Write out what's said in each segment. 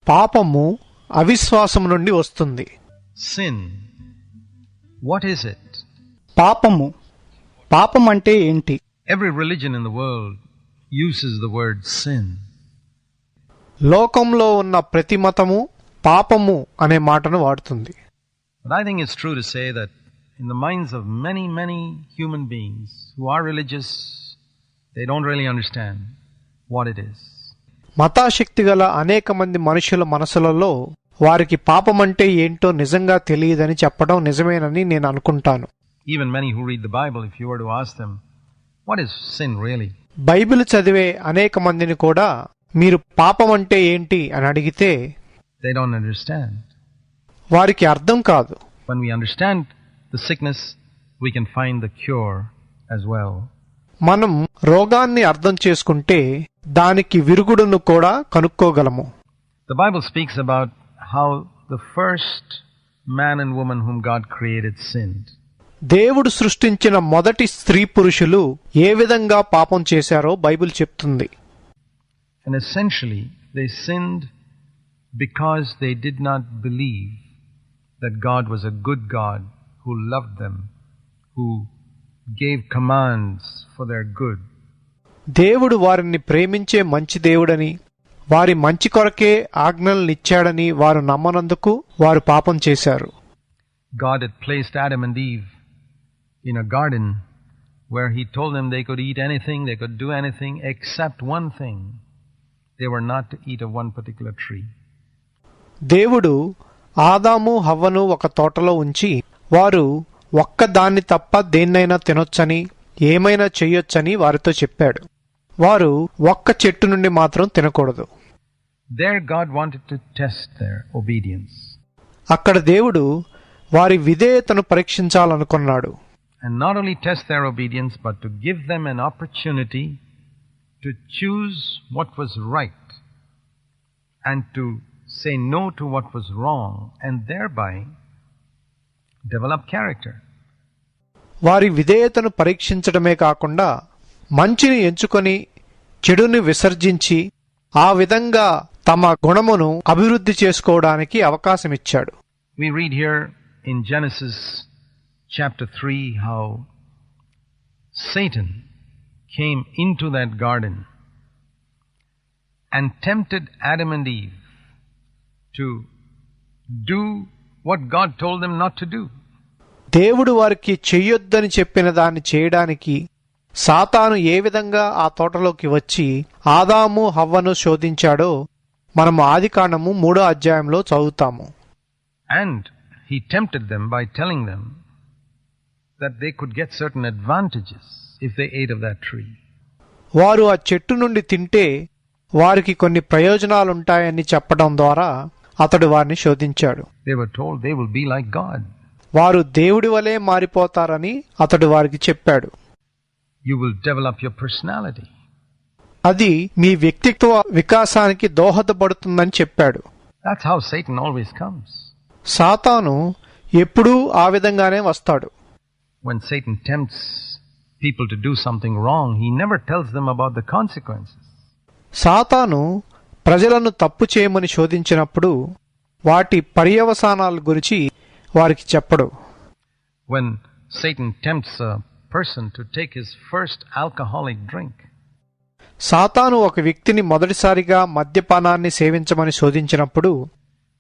పాపము అవిశ్వాసం నుండి వస్తుంది. Sin. What is it? పాపం అంటే ఏంటి? Every religion in the world uses the word sin. లోకంలో ఉన్న ప్రతి మతము పాపము అనే మాటను వాడుతుంది. But I think it's true to say that in the minds of many human beings who are religious, they don't really understand what it is. మతాశక్తి గల అనేక మంది మనుషుల మనసులలో వారికి పాపం అంటే ఏంటో నిజంగా తెలియదని చెప్పడం నిజమేనని నేను అనుకుంటాను. Even many who read the Bible, if you were to ask them, what is sin really? Bible చదివే అనేక మందిని కూడా మీరు పాపం అంటే ఏంటి అని అడిగితే They don't understand. వారికి అర్థం కాదు. When we understand the sickness, we can find the cure as well. మనం రోగాన్ని అర్థం చేసుకుంటే దానికి విరుగుడును కూడా కనుక్కోగలము. The Bible speaks about how the first man and woman whom God created sinned. దేవుడు సృష్టించిన మొదటి స్త్రీ పురుషులు ఏ విధంగా పాపం చేశారో బైబిల్ చెప్తుంది. And essentially, they sinned because they did not believe that God was a good God who loved them, who gave commands for their good. దేవుడు వారిని ప్రేమించే మంచి దేవుడని, వారి మంచి కొరకే ఆజ్ఞలనిచ్చాడని వారు నమ్మనందుకు వారు పాపం చేశారు. God had placed Adam and Eve in a garden where he told them they could eat anything, they could do anything except one thing. They were not to eat of one particular tree. దేవుడు ఆదాము హవ్వను ఒక తోటలో ఉంచి వారు ఒక్క దాన్ని తప్ప దేన్నైనా తినొచ్చని, ఏమైనా చెయ్యొచ్చని వారితో చెప్పాడు. వారు ఒక్క చెట్టు నుండి మాత్రం తినకూడదు. There God wanted to test their obedience. అక్కడ దేవుడు వారి విధేయతను పరీక్షించాలనుకున్నాడు. And not only test their obedience, but to give them an opportunity to choose what was right and to say no to what was wrong and thereby develop character. వారి విధేయతను పరీక్షించడమే కాకుండా మంచిని ఎంచుకొని చెడుని విసర్జించి ఆ విధంగా తమ గుణమును అభివృద్ధి చేసుకోవడానికి అవకాశమిచ్చాడు. We read here in Genesis chapter 3 how Satan came into that garden and tempted Adam and Eve to do what God told them not to do. దేవుడు వారికి చెయ్యొద్దని చెప్పిన దాన్ని చేయడానికి సాతాను ఏ విధంగా ఆ తోటలోకి వచ్చి ఆదాము హవ్వను శోధించాడో మనము ఆదికాండము 3వ అధ్యాయంలో చదువుతాము. And he tempted them by telling them that they could get certain advantages if they ate of that tree. వారు ఆ చెట్టు నుండి తింటే వారికి కొన్ని ప్రయోజనాలుంటాయని చెప్పడం ద్వారా అతడు వారిని శోధించాడు. They were told they will be like God. వారు దేవుడి వలె మారిపోతారని అతడు వారికి చెప్పాడు. You will develop your personality. అది మీ వ్యక్తిత్వ వికాసానికి దోహదపడుతుందని చెప్పాడు. That's how Satan always comes. సాతాను ఎప్పుడూ ఆ విధంగానే వస్తాడు. When Satan tempts people to do something wrong, he never tells them about the consequences. సాతాను ప్రజలను తప్పు చేయమని శోధించినప్పుడు వాటి పర్యవసానాల గురించి వారికి చెప్పడు. When Satan tempts a person to take his first alcoholic drink, సాతాను ఒక వ్యక్తిని మొదటిసారిగా మద్యపానాన్ని సేవించమని శోధించినప్పుడు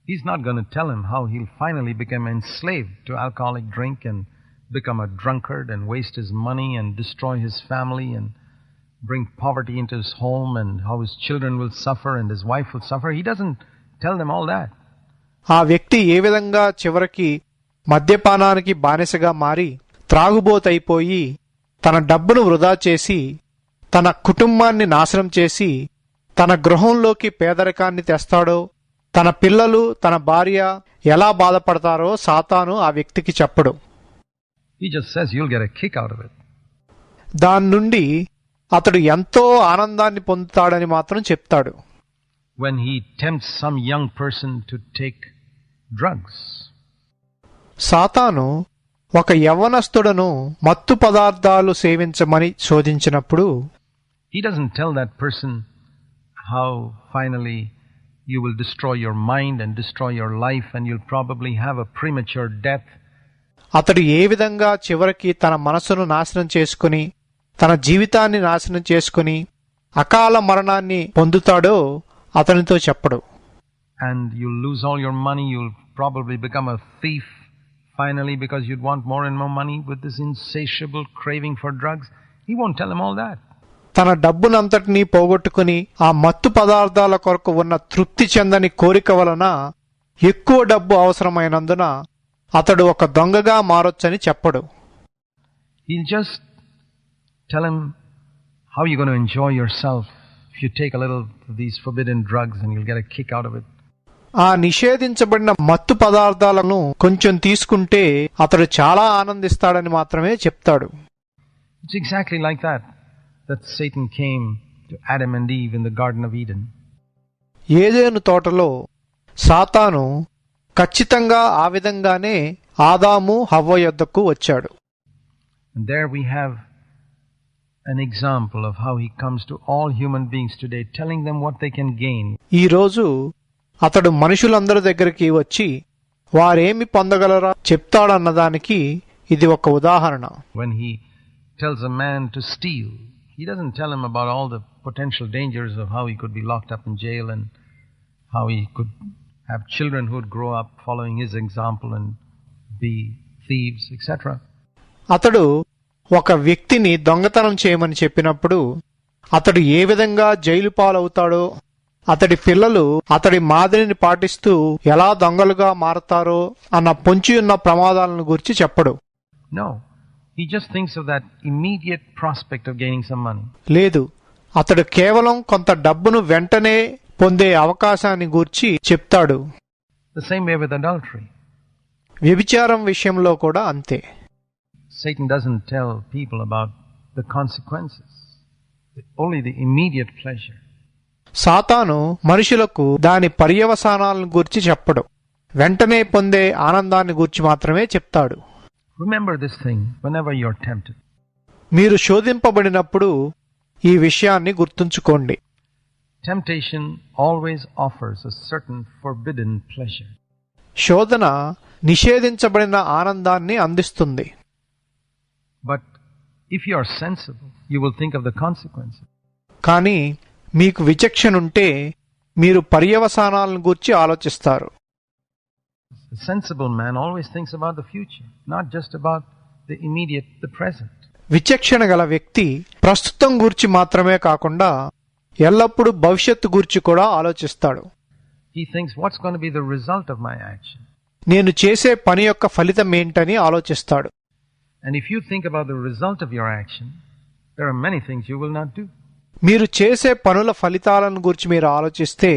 he's not going to tell him how he'll finally become enslaved to alcoholic drink and become a drunkard and waste his money and destroy his family and bring poverty into his home and how his children will suffer and his wife will suffer. He doesn't tell them all that. ఆ వ్యక్తి ఏ విధంగా చివరికి మద్యపానానికి బానిసగా మారి త్రాగుబోతైపోయి తన డబ్బును వృధా చేసి తన కుటుంబాన్ని నాశనం చేసి తన గృహంలోకి పేదరికాన్ని తెస్తాడో, తన పిల్లలు తన భార్య ఎలా బాధపడతారో సాతాను ఆ వ్యక్తికి చెప్పడు. He just says you'll get a kick out of it. దాని నుండి అతడు ఎంతో ఆనందాన్ని పొందుతాడని మాత్రం చెప్తాడు. When he tempts some young person to take drugs, సాతాను ఒక యవ్వనస్తుడను మత్తు పదార్థాలు సేవించమని శోధించినప్పుడు he doesn't tell that person how finally you will destroy your mind and destroy your life, and you'll probably have a premature death. అతడు ఏ విధంగా చివరికి తన మనసును నాశనం చేసుకుని తన జీవితాన్ని నాశనం చేసుకుని అకాల మరణాన్ని పొందుతాడో అతనితో చెప్పడు. And you'll lose all your money, you'll probably become a thief finally because you'd want more and more money with this insatiable craving for drugs. He won't tell him all that. తన డబ్బునంతటినీ పోగొట్టుకుని ఆ మత్తు పదార్థాల కొరకు ఉన్న తృప్తి చెందని కోరిక వలన ఎక్కువ డబ్బు అవసరమైనందున అతడు ఒక దొంగగా మారొచ్చని చెప్పడు. He'll just tell him how you're going to enjoy yourself if you take a little of these forbidden drugs, and you'll get a kick out of it. ఆ నిషేధించబడిన మత్తు పదార్థాలను కొంచెం తీసుకుంటే అతడు చాలా ఆనందిస్తాడని మాత్రమే చెప్తాడు. It's exactly like that Satan came to Adam and Eve in the Garden of Eden. ఏదెను తోటలో సాతాను ఖచ్చితంగా ఆ విధంగానే ఆదాము హవ్వ యొద్దకు వచ్చాడు. And there we have an example of how he comes to all human beings today, telling them what they can gain. ఈ రోజు అతడు మనుషులందరి దగ్గరికి వచ్చి వారేమి పొందగలరా చెప్తాడన్నదానికి ఇది ఒక ఉదాహరణ. When he tells a man to steal, he doesn't tell him about all the potential dangers of how he could be locked up in jail and how he could have children who would grow up following his example and be thieves, etc. అతడు ఒక వ్యక్తిని దొంగతనం చేయమని చెప్పినప్పుడు అతడు ఏ విధంగా jail పాలవుతాడో, అతడి పిల్లలు అతడి మాదిరిని పాటిస్తూ ఎలా దొంగలుగా మారతారో అన్న పొంచి ఉన్న ప్రమాదాలను గురించి చెప్పడు. No, he just thinks of that immediate prospect of gaining some money. లేదు, అతడు కేవలం కొంత డబ్బును వెంటనే పొందే అవకాశాన్ని గూర్చి చెప్తాడు. The same way with adultery. వ్యభిచారం విషయంలో కూడా అంతే. Satan doesn't tell people about the consequences, only the immediate pleasure. సాతాను మనుషులకు దాని పర్యవసానాలను గూర్చి చెప్పడు, వెంటనే పొందే ఆనందాన్ని గూర్చి మాత్రమే చెప్తాడు. Remember this thing whenever you're tempted. మీరు శోధింపబడినప్పుడు ఈ విషయాన్ని గుర్తుంచుకోండి. Temptation always offers a certain forbidden pleasure. శోధన నిషేధించబడిన ఆనందాన్ని అందిస్తుంది. But if you are sensible, you will think of the consequences. కానీ మీకు విచక్షణ ఉంటే మీరు పర్యవసానాలను గూర్చి ఆలోచిస్తారు. A sensible man always thinks about the future, not just about the immediate, the present. విచక్షణ గల వ్యక్తి ప్రస్తుతం గూర్చి మాత్రమే కాకుండా ఎల్లప్పుడూ భవిష్యత్తు గూర్చి కూడా ఆలోచిస్తాడు. He thinks, what's going to be the result of my action? నేను చేసే పని యొక్క ఫలితం ఏంటని ఆలోచిస్తాడు. And if you think about the result of your action, there are many things you will not do. మీరు చేసే పనుల ఫలితాలను గురించి మీరు ఆలోచిస్తే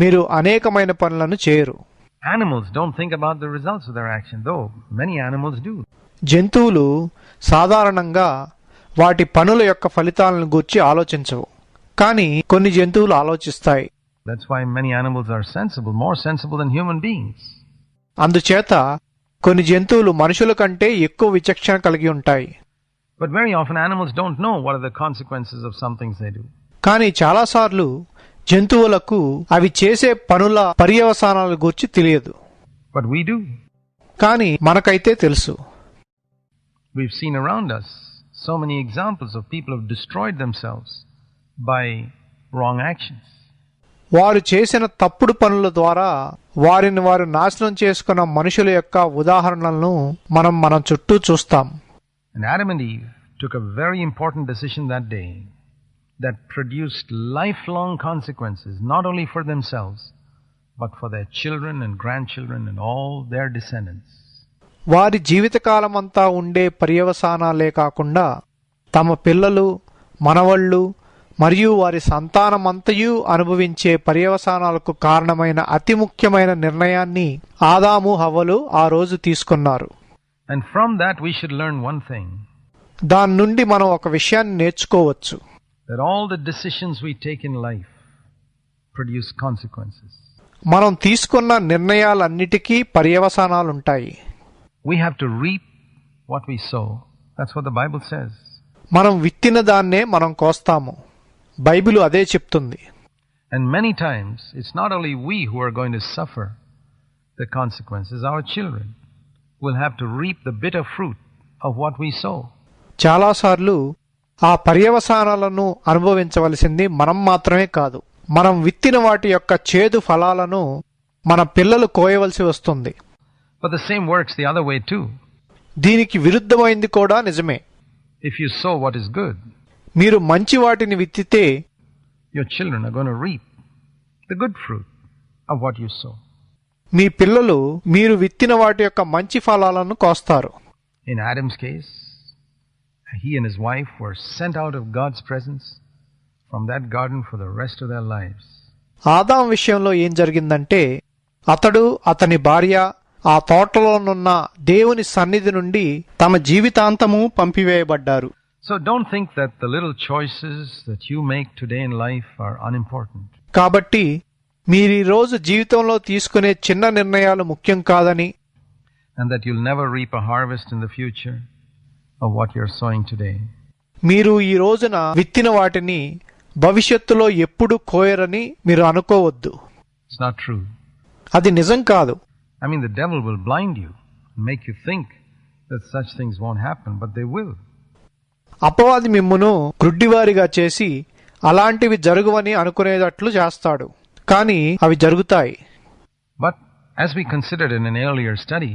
మీరు అనేకమైన పనులను చేయరు. Animals don't think about the results of their action, though many animals do. జంతువులు సాధారణంగా వాటి పనుల యొక్క ఫలితాలను గురించి ఆలోచించవు, కానీ కొన్ని జంతువులు ఆలోచిస్తాయి. That's why many animals are sensible, more sensible than human beings. అందుచేత కొన్ని జంతువులు మనుషుల కంటే ఎక్కువ విచక్షణ కలిగి ఉంటాయి. But very often animals don't know what are the consequences of some things they do. కానీ చాలాసార్లు జంతువులకు అవి చేసే పనుల పర్యవసానాల గురించి తెలియదు. But we do. కానీ మనకైతే తెలుసు. We've seen around us so many examples of people who have destroyed themselves by wrong actions. వారు చేసిన తప్పుడు పనుల ద్వారా వారిని వారు నాశనం చేసుకున్న మనుషుల యొక్క ఉదాహరణలను మనం చుట్టూ చూస్తాం. And Adam and Eve took a very important decision that day that produced lifelong consequences, not only for themselves, but for their children and grandchildren and all their descendants. వారి జీవితకాలమంతా ఉండే పర్యవసానాలే కాకుండా తమ పిల్లలు, మనవళ్ళు మరియు వారి సంతానమంతయు అనుభవించే పర్యవసానాలకు కారణమైన అతి ముఖ్యమైన నిర్ణయాన్ని ఆదాము హవ్వలు ఆ రోజు తీసుకున్నారు. And from that we should learn one thing. దాని నుండి మనం ఒక విషయాన్ని నేర్చుకోవచ్చు. That all the decisions we take in life produce consequences. మనం తీసుకున్న నిర్ణయాలన్నిటికీ పర్యవసానాలుంటాయి. We have to reap what we sow. That's what the Bible says. మనం విత్తిన దాన్నే మనం కోస్తాము. బైబిలు అదే చెప్తుంది. And many times, it's not only we who are going to suffer the consequences, our children will have to reap the bitter fruit of what we sow. చాలాసార్లు ఆ పర్యవసానాలను అనుభవించవలసింది మనం మాత్రమే కాదు, మనం విత్తిన వాటి యొక్క చేదు ఫలాలను మన పిల్లలు కోయవలసి వస్తుంది. But the same works the other way too. దీనికి విరుద్ధమైంది కూడా నిజమే. If you sow what is good, మీరు మంచి వాటిని విత్తితే your children are going to reap the good fruit of what you sow. మీ పిల్లలు మీరు విత్తిన వాటి యొక్క మంచి ఫలాలను కోస్తారు. In Adam's case, he and his wife were sent out of God's presence from that garden for the rest of their lives. Adam విషయంలో ఏం జరిగిందంటే అతడు అతని భార్య ఆ తోటలోనున్న దేవుని సన్నిధి నుండి తమ జీవితాంతము పంపివేయబడ్డారు. So don't think that the little choices that you make today in life are unimportant. కాబట్టి మీరు ఈ రోజు జీవితంలో తీసుకునే చిన్న నిర్ణయాలు ముఖ్యం కాదని, and that you'll never reap a harvest in the future of what you're sowing today. మీరు ఈ రోజున విత్తిన వాటిని భవిష్యత్తులో ఎప్పుడు కోయరని మీరు అనుకోవద్దు. It's not true. అది నిజం కాదు. I mean, the devil will blind you and make you think that such things won't happen, but they will. అపవాది మిమ్మును గ్రుడ్డివారిగా చేసి అలాంటివి జరుగువని అనుకునేటట్లు చేస్తాడు, కానీ అవి జరుగుతాయి. But as we considered in an earlier study,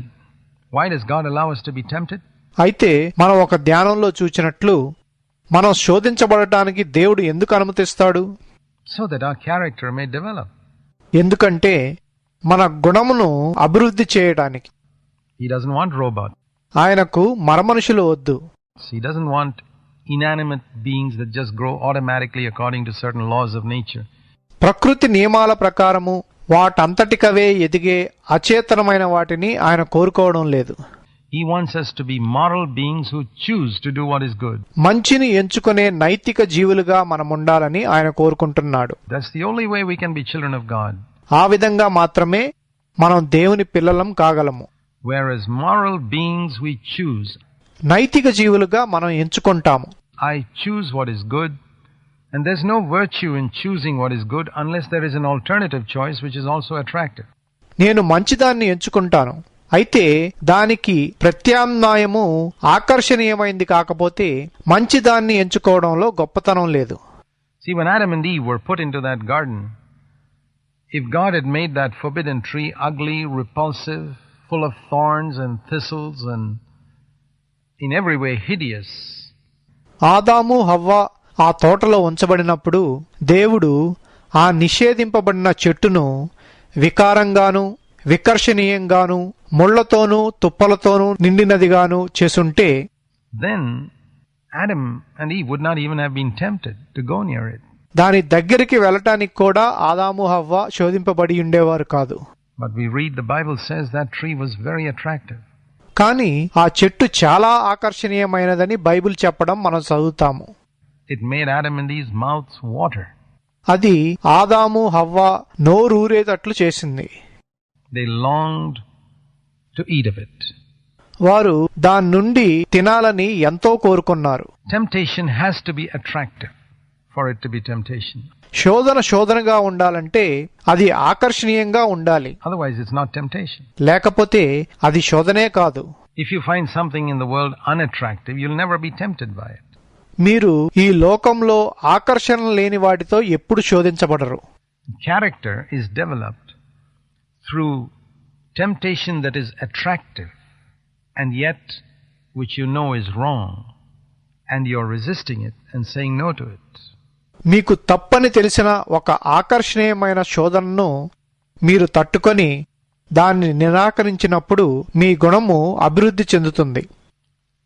why does God allow us to be tempted? అయితే మనం ఒక ధ్యానంలో చూచినట్లు మనం శోధించబడటానికి దేవుడు ఎందుకు అనుమతిస్తాడు? So that our character may develop. ఎందుకంటే మన గుణమును అభివృద్ధి చేయడానికి. He doesn't want robots. ఆయనకు మరమనుషులు వద్దు. He doesn't want inanimate beings that just grow automatically according to certain laws of nature. ప్రకృతి నియమాల ప్రకారము వాటంతటికవే ఎదిగే అచేతనమైన వాటిని ఆయన కోరుకోవడం లేదు. He wants us to be moral beings who choose to do what is good. మంచిని ఎంచుకునే నైతిక జీవులుగా మనం ఉండాలని ఆయన కోరుకుంటున్నాడు. That's the only way we can be children of God. ఆ విధంగా మాత్రమే మనం దేవుని పిల్లలం కాగలము. Whereas moral beings we choose. నైతిక జీవులుగా మనం ఎంచుకుంటాము. I choose what is good, and there's no virtue in choosing what is good unless there is an alternative choice which is also attractive. నేను మంచిదాన్ని ఎంచుకుంటాను, అయితే దానికి ప్రత్యామ్నాయము ఆకర్షణీయమైంది కాకపోతే మంచిదాన్ని ఎంచుకోవడంలో గొప్పతనం లేదు. See, when Adam and Eve were put into that garden, if God had made that forbidden tree ugly, repulsive, full of thorns and thistles and in every way hideous, ఆదాము హవ్వ ఆ తోటలో ఉంచబడినప్పుడు దేవుడు ఆ నిషేధింపబడిన చెట్టును వికారంగాను వికర్షణీయంగాను ముళ్లతోనూ తుప్పలతోనూ నిండినదిగాను చేసుంటే, then Adam and Eve would not even have been tempted to go near it. దాని దగ్గరికి వెళ్ళటానికి కూడా ఆదాము హవ్వ శోధింపబడి ఉండేవారు కాదు. But we read the Bible says that tree was very attractive. కానీ ఆ చెట్టు చాలా ఆకర్షణీయమైనదని బైబిల్ చెప్పడం మనం చదువుతాము. It made Adam and Eve's mouths water. అది ఆదాము హవ్వ నోరూరేటట్లు చేసింది. They longed to eat of it. వారు దాని నుండి తినాలని ఎంతో కోరుకున్నారు. Temptation has to be attractive for it to be temptation. శోధనగా ఉండాలంటే అది ఆకర్షణీయంగా ఉండాలి. Otherwise it's not temptation. లేకపోతే అది శోధనే కాదు. If you find something in the world unattractive, you'll never be tempted by it. మీరు ఈ లోకంలో ఆకర్షణ లేని వాటితో ఎప్పుడు శోధించబడరు. Character is developed through temptation that is attractive and yet which you know is wrong, and you're resisting it and saying no to it. మీకు తప్పని తెలిసిన ఒక ఆకర్షణీయమైన శోధనను మీరు తట్టుకొని దాన్ని నిరాకరించినప్పుడు మీ గుణము అభివృద్ధి చెందుతుంది.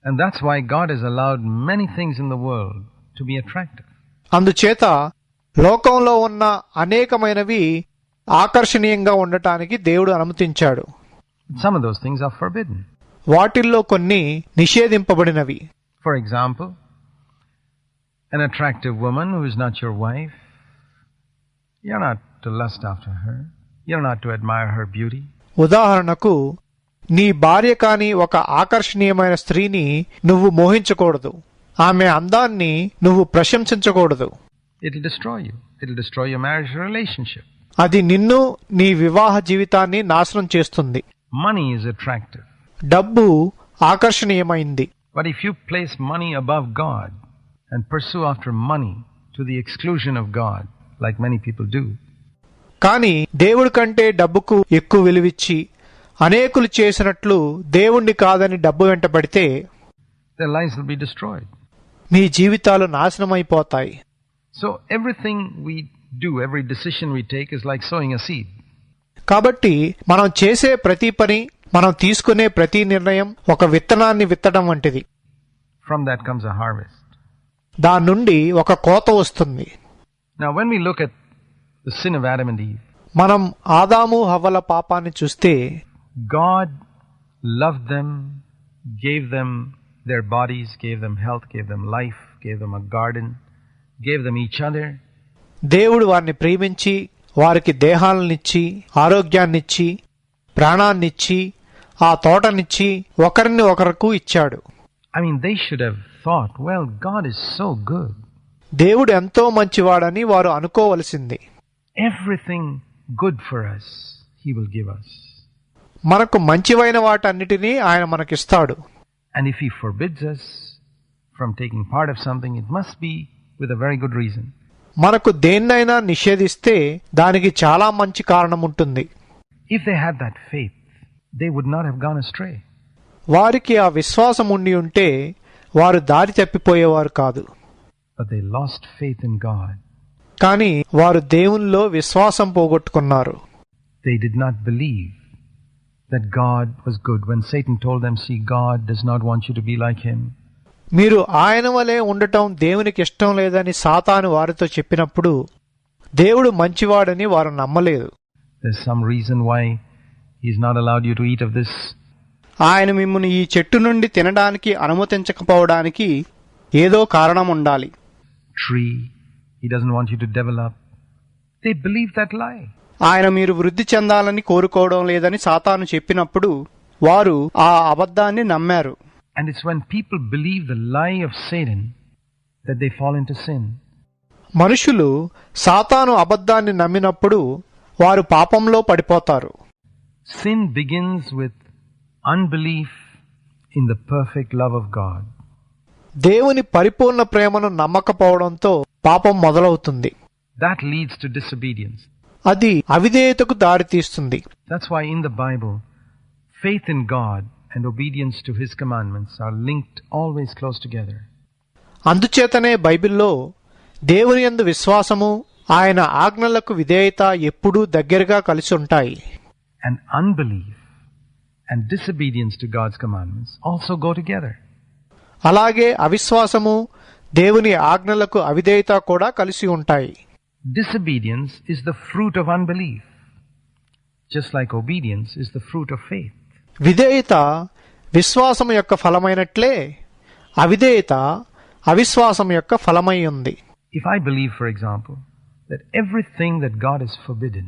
And that's why God has allowed many things in the world to be attractive. అందుచేత లోకంలో ఉన్న అనేకమైనవి ఆకర్షణీయంగా ఉండటానికి దేవుడు అనుమతించాడు. Some of those things are forbidden. వాటిల్లో కొన్ని నిషేధింపబడినవి. For example, an attractive woman who is not your wife, you're not to lust after her. You're not to admire her beauty. ఉదాహరణకు, నీ భార్య కాని ఒక ఆకర్షణీయమైన స్త్రీని నువ్వు మోహించకూడదు. ఆమె అందాన్ని నువ్వు ప్రశంసించకూడదు. It'll destroy you. It'll destroy your marriage relationship. అది నిన్ను నీ వివాహ జీవితాన్ని నాశనం చేస్తుంది. Money is attractive. డబ్బు ఆకర్షణీయమైంది. But if you place money above God and pursue after money to the exclusion of God, like many people do, కానీ దేవుడి కంటే డబ్బుకు ఎక్కువ విలువిచ్చి అనేకులు చేసినట్లు దేవుణ్ణి కాదని డబ్బు వెంటబడితే their lives will be destroyed. మీ జీవితాలు నాశనమైపోతాయి. So everything we do, every decision we take is like sowing a seed. కాబట్టి మనం చేసే ప్రతి పని, మనం తీసుకునే ప్రతి నిర్ణయం ఒక విత్తనాన్ని విత్తడం వంటిది. From that comes a harvest. దాని నుండి ఒక కోత వస్తుంది. Now when we look at the sin of Adam and Eve, మనం ఆదాము హవ్వల పాపాన్ని చూస్తే God loved them, gave them their bodies, gave them health, gave them life, gave them a garden, gave them each other. దేవుడు వారిని ప్రేమించి వారికి దేహాలనిచ్చి ఆరోగ్యాన్నిచ్చి ప్రాణాన్నిచ్చి ఆ తోటనిచ్చి ఒకరిని ఒకరకు ఇచ్చాడు. I mean, they should have thought, well, God is so good. దేవుడు ఎంతో మంచివాడని వారు అనుకోవలసింది. Everything good for us, He will give us. మనకు మంచివైన వాటన్నిటినీ ఆయన మనకిస్తాడు. And if He forbids us from taking part of something, it must be with a very good reason. మనకు దేన్నైనా నిషేధిస్తే దానికి చాలా మంచి కారణం ఉంటుంది. If they had that faith, they would not have gone astray. వారికి ఆ విశ్వాసం ఉండి ఉంటే వారు దారి తప్పిపోయేవారు కాదు. But they lost faith in God. కానీ వారు దేవునిలో విశ్వాసం పోగొట్టుకున్నారు. They did not believe that God was good. When Satan told them, see, God does not want you to be like Him. మీరు ఆయన వలె ఉండటం దేవునికి ఇష్టం లేదని సాతాను వారితో చెప్పినప్పుడు దేవుడు మంచివాడని వారు నమ్మలేదు. There's some reason why He's not allowed you to eat of this. ఆయన మిమ్మల్ని ఈ చెట్టు నుండి తినడానికి అనుమతించకపోవడానికి ఏదో కారణం ఉండాలి. Tree, He doesn't want you to develop. They believe that lie. ఆయన మీరు వృద్ధి చెందాలని కోరుకోవడం లేదని సాతాను చెప్పినప్పుడు వారు ఆ అబద్ధాన్ని నమ్మారు. And it's when people believe the lie of Satan that they fall into sin. మనుషులు సాతాను అబద్ధాన్ని నమ్మినప్పుడు వారు పాపంలో పడిపోతారు. Sin begins with unbelief in the perfect love of God. దేవుని పరిపూర్ణ ప్రేమను నమ్మకపోవడంతో పాపం మొదలవుతుంది. That leads to disobedience. అది అవిధేయతకు దారితీస్తుంది. That's why in the Bible, faith in God and obedience to His commandments are linked always close together. అందుచేతనే బైబిల్లో దేవుని యందు విశ్వాసము ఆయన ఆజ్ఞలకు విధేయత ఎప్పుడూ దగ్గరగా కలిసి ఉంటాయి. And unbelief and disobedience to God's commandments also go together. అలాగే అవిశ్వాసము దేవుని ఆజ్ఞలకు అవిధేయత కూడా కలిసి ఉంటాయి. Disobedience is the fruit of unbelief, just like obedience is the fruit of faith. విధేయత విశ్వాసం యొక్క ఫలమైనట్లే అవిధేయత అవిశ్వాసం యొక్క ఫలమై ఉంది. If I believe, for example, that everything that God has forbidden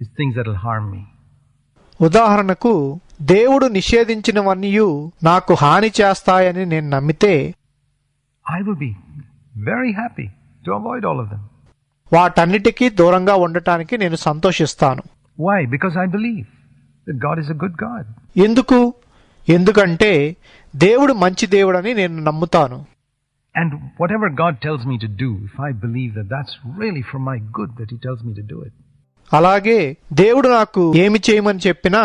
is things that will harm me. ఉదాహరణకు దేవుడు నిషేధించినవన్నీ నాకు హాని చేస్తాయని నేను నమ్మితే I will be very happy to avoid all of them. వాటన్నిటికీ దూరంగా ఉండటానికి నేను సంతోషిస్తాను. Why? Because I believe that God is a good God. ఎందుకంటే దేవుడు మంచి దేవుడని నేను నమ్ముతాను. And whatever God tells me to do, if I believe that that's really for my good that He tells me to do it. అలాగే దేవుడు నాకు ఏమి చేయమని చెప్పినా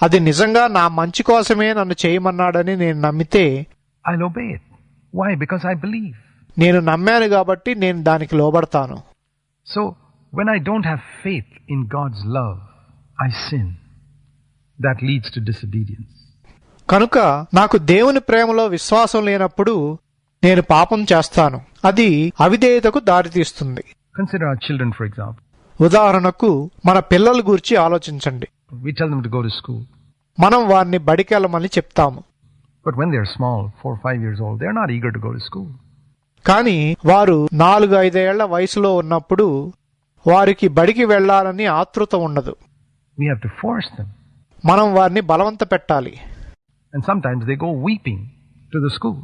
అది నిజంగా నా మంచి కోసమే నన్ను చేయమన్నాడని నేను నమ్మితే I'll obey it. Why? Because I believe. నేను నమ్మాను కాబట్టి నేను దానికి లోబడతాను. So, when I don't have faith in God's love, I sin. That leads to disobedience. కనుక నాకు దేవుని ప్రేమలో విశ్వాసం లేనప్పుడు నేను పాపం చేస్తాను. అది అవిధేయతకు దారితీస్తుంది. Consider our children, for example. ఉదాహరణకు మన పిల్లల గురించి ఆలోచించండి. We tell them to go to school. మనం వారిని బడికెళ్ళమని చెప్తాము. But when they're small, 4 or 5 years old, they're not eager to go to school. కానీ వారు 4-5 ఏళ్ల వయసులో ఉన్నప్పుడు వారికి బడికి వెళ్లాలని ఆతృత ఉండదు. We have to force them. మనం వారిని బలవంత పెట్టాలి. And sometimes they go weeping to the school.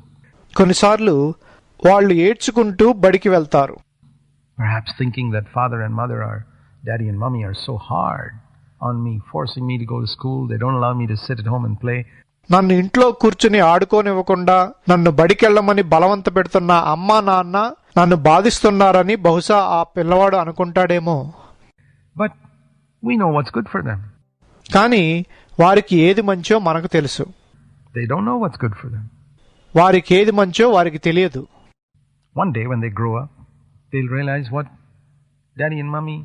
కొన్నిసార్లు వాళ్ళు ఏడ్చుకుంటూ బడికి వెళ్తారు. perhaps thinking that father and mother or daddy and mommy are so hard on me, forcing me to go to school. They don't allow me to sit at home and play. నన్ను ఇంట్లో కూర్చుని ఆడుకోనివ్వకుండా నన్ను బడికెళ్ళమని బలవంత పెడుతున్న అమ్మా నాన్న నన్ను బాధిస్తున్నారని బహుశా ఆ పిల్లవాడు అనుకుంటాడేమో. But we know what's good for them. కానీ వారికి ఏది మంచో మనకు తెలుసు. They don't know what's good for them. వారికి ఏది మంచో వారికి తెలియదు. One day when they grow up, they'll realize what daddy and mommy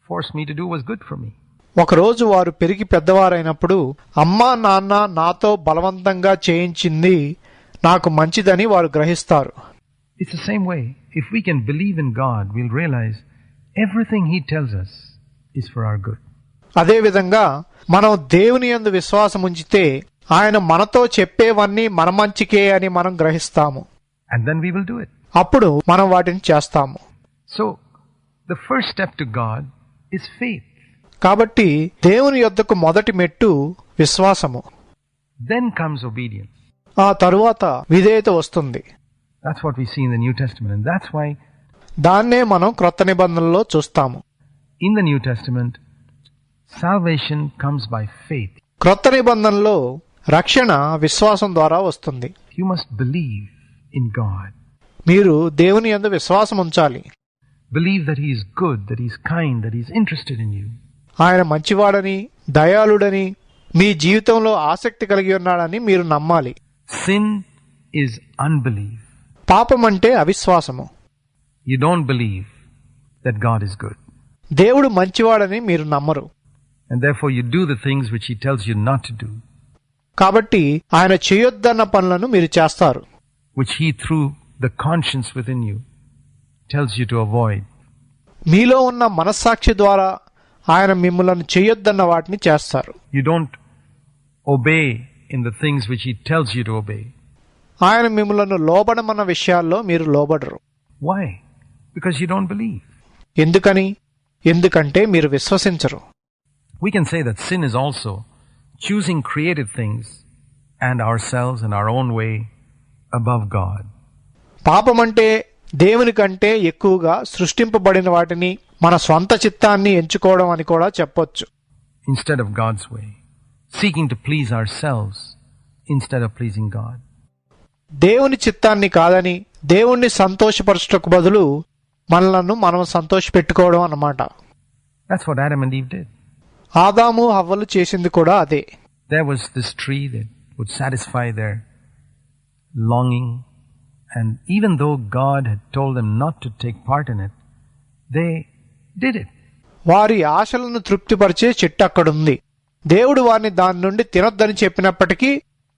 forced me to do was good for me. ఒకరోజు వారు పెరిగి పెద్దవారైనప్పుడు అమ్మా నాన్న నాతో బలవంతంగా చేయించింది నాకు మంచిదని వారు గ్రహిస్తారు. It's the same way. If we can believe in God, we'll realize everything He tells us is for our good. అదేవిధంగా మనం దేవుని యందు విశ్వాసం ఉంచితే ఆయన మనతో చెప్పేవన్నీ మన మంచికే అని మనం గ్రహిస్తాము. And then we will do it. అప్పుడు మనం వాటిని చేస్తాము. So, the first step to God is faith. కాబట్టి దేవుని యొద్దకు మొదటి మెట్టు విశ్వాసము. Then comes obedience. ఆ తరువాత విధేయత వస్తుంది. That's what we see in the New Testament, and that's why దాన్నే మనం క్రొత్త నిబంధనలో చూస్తాము. in the New Testament, salvation comes by faith. క్రొత్త నిబంధనలో రక్షణ విశ్వాసం ద్వారా వస్తుంది. You must believe in God. మీరు దేవుని యందు విశ్వాసం ఉంచాలి. Believe that He is good, that He is kind, that He is interested in you. ఆయన మంచివాడని దయాళుడని మీ జీవితంలో ఆసక్తి కలిగి ఉన్నాడని మీరు నమ్మాలి. Sin is unbelief. పాపం అంటే అవిశ్వాసము. You don't believe that God is good. దేవుడు మంచివాడని మీరు నమ్మరు. And therefore you do the things which He tells you not to do, కాబట్టి ఆయన చేయొద్దన్న పనులను మీరు చేస్తారు. which He, through the conscience within you, tells you to avoid. మీలో ఉన్న మనస్సాక్షి ద్వారా ఆయన మిమ్మల్ని చేయొద్దన్న వాటిని చేస్తారు. You don't obey in the things which He tells you to obey. ఆయన మిమ్మల్ని లోబడమన్న విషయాల్లో మీరు లోబడరు. Why? Because you don't believe. ఎందుకని? ఎందుకంటే మీరు విశ్వసించరు. We can say that sin is also choosing created things and ourselves and our own way above God. పాపం అంటే దేవుని కంటే ఎక్కువగా సృష్టింపబడిన వాటిని మన స్వంత చిత్తాన్ని ఎంచుకోవడం అని కూడా చెప్పొచ్చు. Instead of God's way. Seeking to please ourselves instead of pleasing God. దేవుని చిత్తాన్ని కాదని దేవుణ్ణి సంతోషపరచుటకు బదులు మనలను మనం సంతోషపెట్టుకోవడం అన్నమాట. That's what Adam and Eve did. ఆదాము హవ్వలు చేసింది కూడా అదే. There was this tree that would satisfy their longing, and even though God had told them not to take part in it, they did it. వారి ఆశలను తృప్తిపరిచే చెట్టు అక్కడుంది. దేవుడు వారిని దాని నుండి తినొద్దని చెప్పినప్పటికీ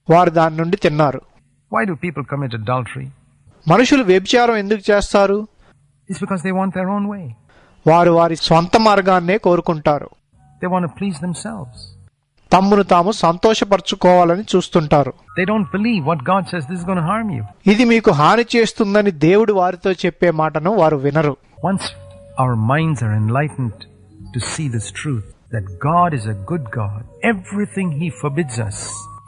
వారు దాని నుండి తిన్నారు. Why do people commit adultery? మనుషులు వ్యభిచారం ఎందుకు చేస్తారు? It's because they want their own way. వారు వారి స్వంత మార్గాన్నే కోరుకుంటారు. They want to please themselves. తమ్మును తాము సంతోషపరచుకోవాలని చూస్తుంటారు. They don't believe what God says, this is going to harm you. ఇది మీకు హాని చేస్తుందని దేవుడు వారితో చెప్పే మాటను వారు వినరు. Once our minds are enlightened to see this truth, that God is a good God, everything He forbids us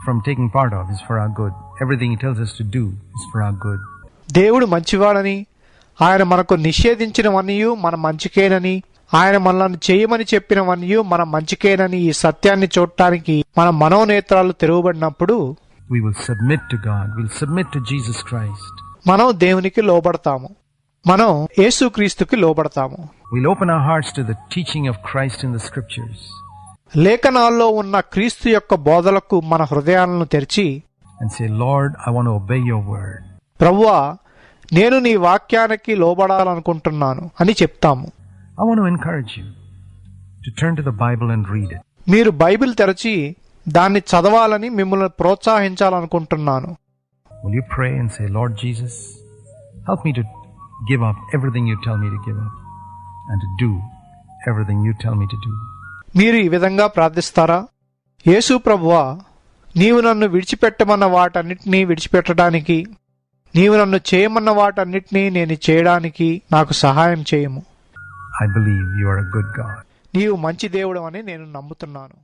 from taking part of is for our good. Everything He tells us to do is for our good. దేవుడు మంచివాడని, ఆయన మనకు నిషేధించినవన్నీ మన మంచికేనని, ఆయన మనల్ని చేయమని చెప్పినవన్నీ మన మంచికేనని ఈ సత్యాన్ని చూడటానికి మన మనోనేత్రాలు తెరవబడినప్పుడు we will submit to God. We'll submit to Jesus Christ. మనం దేవునికి లోబడతాము. మనం యేసుక్రీస్తుకి లోబడతాము. We'll open our hearts to the teaching of Christ in the scriptures. లేఖనాల్లో ఉన్న క్రీస్తు యొక్క బోధలకు మన హృదయాలను తెరిచి And say, Lord, I want to obey your word. ప్రభువా, నేను నీ వాక్యానికి లోబడాలనుకుంటున్నాను అని చెప్తాము. I want to encourage you to turn to the Bible and read it. మీరు బైబిల్ తెరచి దాన్ని చదవాలని మిమ్మల్ని ప్రోత్సహించాలనుకుంటున్నాను. Will you pray and say, Lord Jesus, help me to give up everything you tell me to give up and to do everything you tell me to do. మీరు ఈ విధంగా ప్రార్థిస్తారా? యేసు ప్రభువా, నీవు నన్ను విడిచిపెట్టమన్న వాటన్నిటినీ విడిచిపెట్టడానికి, నీవు నన్ను చేయమన్న వాటన్నిటినీ నేను చేయడానికి నాకు సహాయం చేయము. I believe you are a good God. నీవు మంచి దేవుడు అని నేను నమ్ముతున్నాను.